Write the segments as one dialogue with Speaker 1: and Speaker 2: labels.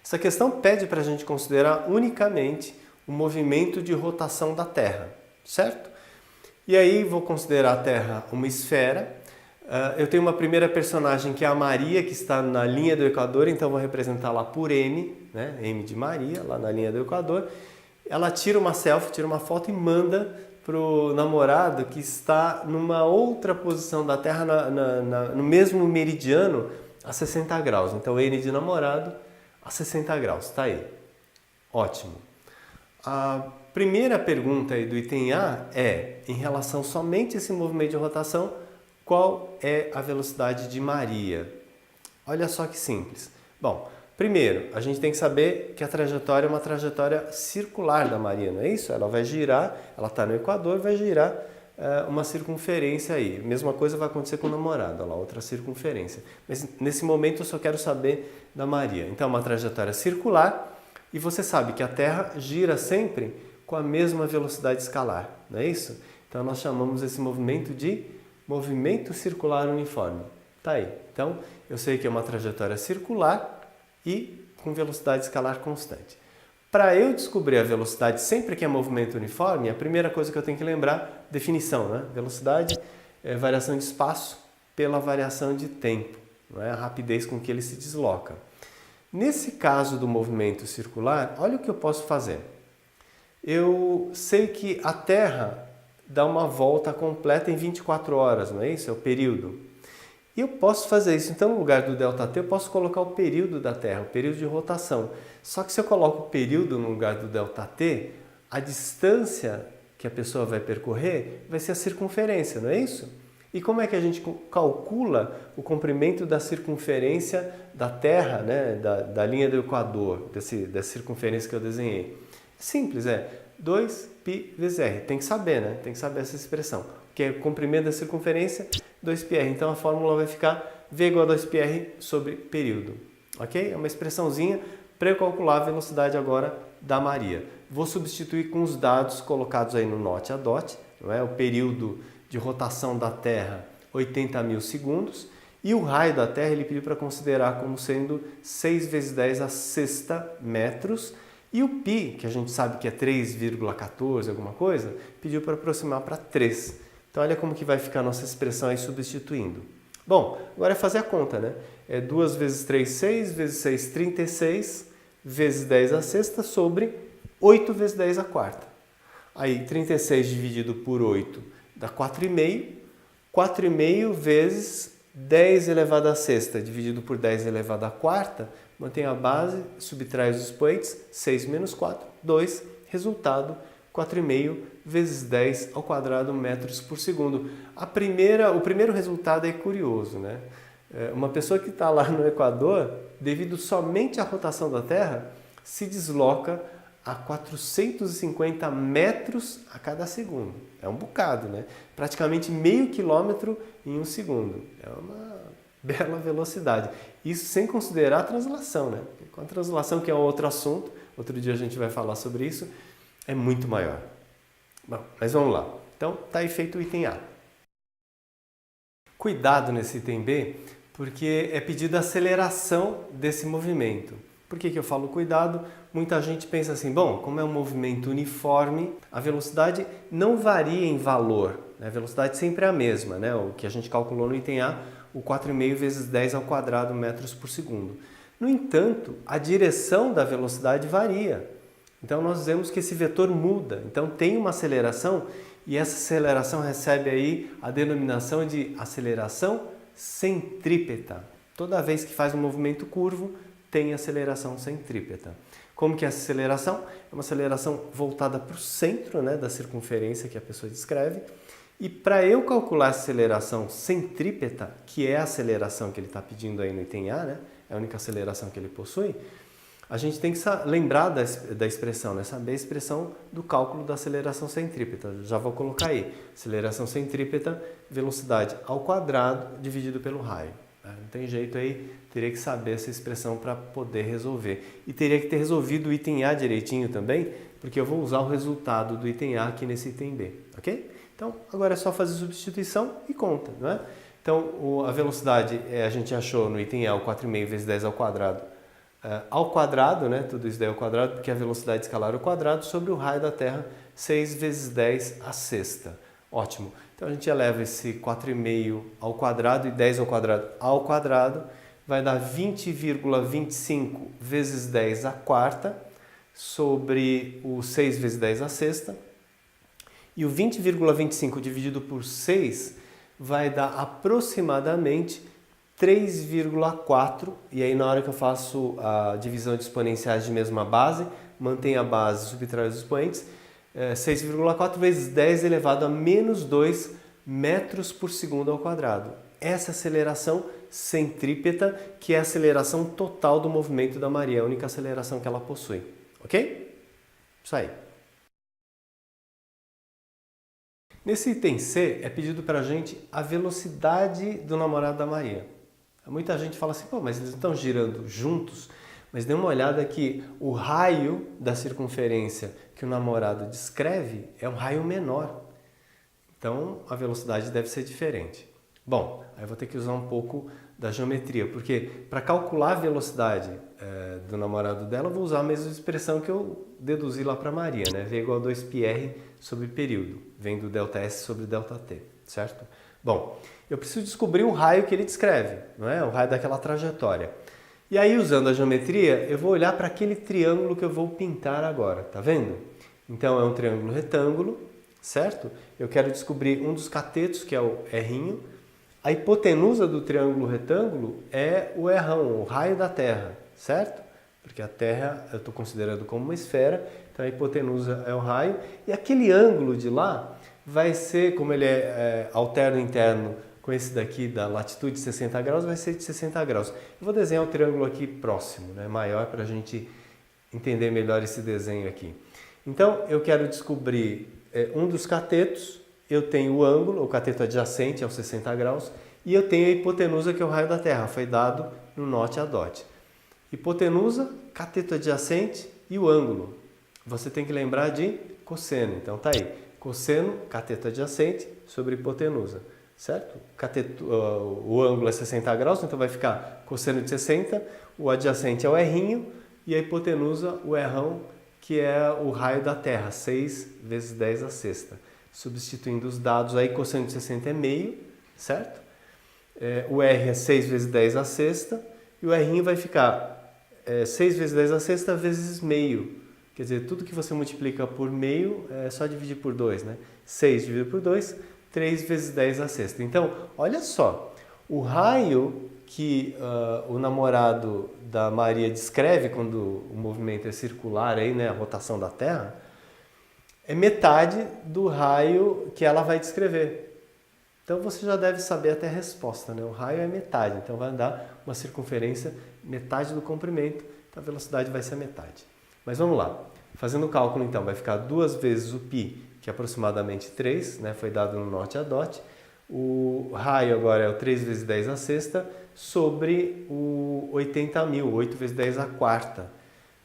Speaker 1: Essa questão pede para a gente considerar unicamente o movimento de rotação da Terra, certo? E aí vou considerar a Terra uma esfera. Eu tenho uma primeira personagem que é a Maria, que está na linha do Equador, então vou representá-la por M, né? M de Maria, lá na linha do Equador. Ela tira uma selfie, tira uma foto e manda para o namorado que está numa outra posição da Terra, no mesmo meridiano, a 60 graus. Então N de namorado a 60 graus, tá aí. Ótimo. A primeira pergunta aí do item A é, em relação somente a esse movimento de rotação, qual é a velocidade de Maria? Olha só que simples. Bom, primeiro, a gente tem que saber que a trajetória é uma trajetória circular da Maria, não é isso? Ela vai girar, ela está no Equador, vai girar uma circunferência aí. Mesma coisa vai acontecer com o namorado, olha lá, outra circunferência. Mas nesse momento eu só quero saber da Maria. Então, é uma trajetória circular e você sabe que a Terra gira sempre com a mesma velocidade escalar, não é isso? Então, nós chamamos esse movimento de movimento circular uniforme. Tá aí. Então, eu sei que é uma trajetória circular e com velocidade escalar constante. Para eu descobrir a velocidade sempre que é movimento uniforme, a primeira coisa que eu tenho que lembrar, definição, né? Velocidade é variação de espaço pela variação de tempo, não é? A rapidez com que ele se desloca. Nesse caso do movimento circular, olha o que eu posso fazer. Eu sei que a Terra dá uma volta completa em 24 horas, não é isso? É o período. E eu posso fazer isso. Então, no lugar do ΔT, eu posso colocar o período da Terra, o período de rotação. Só que se eu coloco o período no lugar do ΔT, a distância que a pessoa vai percorrer vai ser a circunferência, não é isso? E como é que a gente calcula o comprimento da circunferência da Terra, né? da linha do Equador, dessa circunferência que eu desenhei? Simples, é 2π vezes r. Tem que saber, né? Tem que saber essa expressão. Que é o comprimento da circunferência, 2πr. Então a fórmula vai ficar V igual a 2πr sobre período. Ok? É uma expressãozinha para eu calcular a velocidade agora da Maria. Vou substituir com os dados colocados aí no NOT a DOT, não é? O período de rotação da Terra, 80.000 segundos. E o raio da Terra ele pediu para considerar como sendo 6 vezes 10 a sexta metros. E o π, que a gente sabe que é 3,14 alguma coisa, pediu para aproximar para 3. Então, olha como que vai ficar a nossa expressão aí substituindo. Bom, agora é fazer a conta, né? É 2 vezes 3, 6, vezes 6, 36, vezes 10 a sexta, sobre 8 vezes 10 a quarta. Aí, 36 dividido por 8 dá 4,5. 4,5 vezes 10 elevado a sexta, dividido por 10 elevado a quarta, mantém a base, subtrai os expoentes, 6 menos 4, 2, resultado, 4,5 vezes 10 ao quadrado metros por segundo. O primeiro resultado é curioso, né? Uma pessoa que está lá no Equador, devido somente à rotação da Terra, se desloca a 450 metros a cada segundo. É um bocado, né? Praticamente meio quilômetro em um segundo. É uma bela velocidade. Isso sem considerar a translação, né? Com a translação, que é outro assunto, outro dia a gente vai falar sobre isso, é muito maior. Bom, mas vamos lá. Então, está aí feito o item A. Cuidado nesse item B, porque é pedida a aceleração desse movimento. Por que eu falo cuidado? Muita gente pensa assim, bom, como é um movimento uniforme, a velocidade não varia em valor, né? A velocidade sempre é a mesma, né? O que a gente calculou no item A, o 4,5 vezes 10 ao quadrado metros por segundo. No entanto, a direção da velocidade varia. Então, nós dizemos que esse vetor muda. Então, tem uma aceleração e essa aceleração recebe aí a denominação de aceleração centrípeta. Toda vez que faz um movimento curvo, tem aceleração centrípeta. Como que é essa aceleração? É uma aceleração voltada para o centro, né, da circunferência que a pessoa descreve. E para eu calcular a aceleração centrípeta, que é a aceleração que ele está pedindo aí no item A, né, é a única aceleração que ele possui, a gente tem que lembrar da expressão, né? Saber a expressão do cálculo da aceleração centrípeta. Já vou colocar aí. Aceleração centrípeta, velocidade ao quadrado dividido pelo raio. Não tem jeito aí, teria que saber essa expressão para poder resolver. E teria que ter resolvido o item A direitinho também, Porque eu vou usar o resultado do item A aqui nesse item B, ok? Então, agora é só fazer substituição e conta, não é? Então, a velocidade a gente achou no item A o 4,5 vezes 10 ao quadrado, né? Tudo isso daí ao quadrado, porque a velocidade escalar ao quadrado sobre o raio da Terra, 6 vezes 10 à sexta. Ótimo. Então, a gente eleva esse 4,5 ao quadrado e 10 ao quadrado, vai dar 20,25 vezes 10 à quarta, sobre o 6 vezes 10 à sexta. E o 20,25 dividido por 6 vai dar aproximadamente 3,4. E aí na hora que eu faço a divisão de exponenciais de mesma base, mantenho a base, subtrai os expoentes, 6,4 vezes 10 elevado a menos 2 metros por segundo ao quadrado. Essa aceleração centrípeta, que é a aceleração total do movimento da Maria, a única aceleração que ela possui. Ok? Isso aí. Nesse item C é pedido para a gente a velocidade do namorado da Maria. Muita gente fala assim, pô, mas eles estão girando juntos, mas dê uma olhada que o raio da circunferência que o namorado descreve é um raio menor. Então a velocidade deve ser diferente. Bom, aí eu vou ter que usar um pouco da geometria, porque para calcular a velocidade do namorado dela, eu vou usar a mesma expressão que eu deduzi lá para Maria, né? V igual a 2πr sobre período, vem do ΔS sobre ΔT, certo? Bom, eu preciso descobrir o raio que ele descreve, não é? O raio daquela trajetória. E aí, usando a geometria, eu vou olhar para aquele triângulo que eu vou pintar agora, tá vendo? Então, é um triângulo retângulo, certo? Eu quero descobrir um dos catetos, que é o R'. A hipotenusa do triângulo retângulo é o R', o raio da Terra, certo? Porque a Terra eu estou considerando como uma esfera, então a hipotenusa é o raio. E aquele ângulo de lá vai ser, como ele é alterno interno com esse daqui da latitude de 60 graus, vai ser de 60 graus. Eu vou desenhar um triângulo aqui próximo, né, maior, para a gente entender melhor esse desenho aqui. Então, eu quero descobrir um dos catetos. Eu tenho o ângulo, o cateto adjacente aos 60 graus, e eu tenho a hipotenusa, que é o raio da Terra, foi dado no note a dot. Hipotenusa, cateto adjacente e o ângulo. Você tem que lembrar de cosseno, então tá aí. Cosseno, cateto adjacente sobre hipotenusa, certo? O ângulo é 60 graus, então vai ficar cosseno de 60, o adjacente é o R', e a hipotenusa, o R', que é o raio da Terra, 6 vezes 10 à sexta. Substituindo os dados aí, cosseno de 60 é meio, certo? O R é 6 vezes 10 à sexta, e o R' vai ficar 6 vezes 10 à sexta vezes meio. Quer dizer, tudo que você multiplica por meio é só dividir por 2, né? 6 dividido por 2, 3 vezes 10 à sexta. Então, olha só, o raio que o namorado da Maria descreve quando o movimento é circular, aí, né, a rotação da Terra, é metade do raio que ela vai descrever. Então você já deve saber até a resposta, né? O raio é metade, então vai andar uma circunferência metade do comprimento, então a velocidade vai ser a metade. Mas vamos lá. Fazendo o cálculo, então, vai ficar 2 vezes o π, que é aproximadamente 3, né? Foi dado no note a dot. O raio agora é o 3 vezes 10 à sexta sobre o 80.000, 8 vezes 10 à quarta.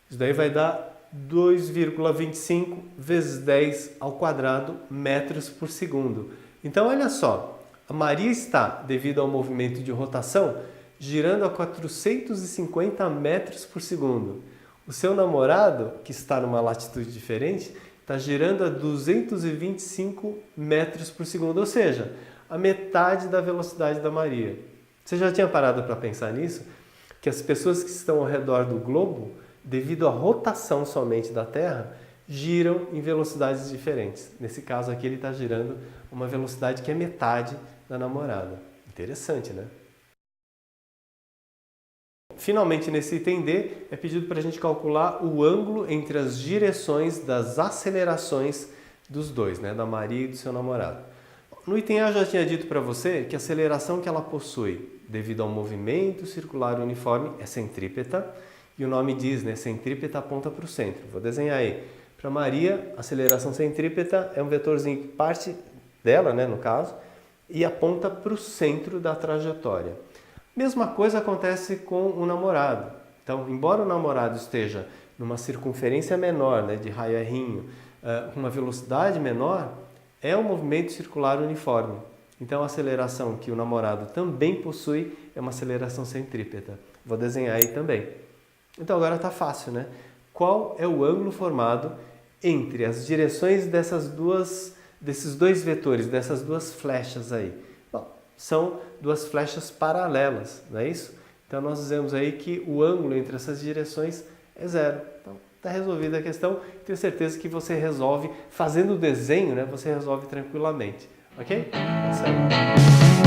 Speaker 1: Isso daí vai dar 2,25 vezes 10 ao quadrado metros por segundo. Então, olha só, a Maria está, devido ao movimento de rotação, girando a 450 metros por segundo. O seu namorado, que está numa latitude diferente, está girando a 225 metros por segundo, ou seja, a metade da velocidade da Maria. Você já tinha parado para pensar nisso? Que as pessoas que estão ao redor do globo, devido à rotação somente da Terra, giram em velocidades diferentes. Nesse caso aqui ele está girando uma velocidade que é metade da namorada. Interessante, né? Finalmente, nesse item D, é pedido para a gente calcular o ângulo entre as direções das acelerações dos dois, né? Da Maria e do seu namorado. No item A eu já tinha dito para você que a aceleração que ela possui devido ao movimento circular uniforme é centrípeta, e o nome diz, né? Centrípeta aponta para o centro. Vou desenhar aí. Para Maria, a aceleração centrípeta é um vetorzinho que parte dela, né, no caso, e aponta para o centro da trajetória. Mesma coisa acontece com o namorado. Então, embora o namorado esteja numa circunferência menor, né, de raio errinho, com uma velocidade menor, é um movimento circular uniforme. Então a aceleração que o namorado também possui é uma aceleração centrípeta. Vou desenhar aí também. Então agora está fácil, né? Qual é o ângulo formado entre as direções desses dois vetores, dessas duas flechas aí? Bom, são duas flechas paralelas, não é isso? Então nós dizemos aí que o ângulo entre essas direções é zero. Então está resolvida a questão. Tenho certeza que você resolve, fazendo o desenho, né? Você resolve tranquilamente. Ok? É certo.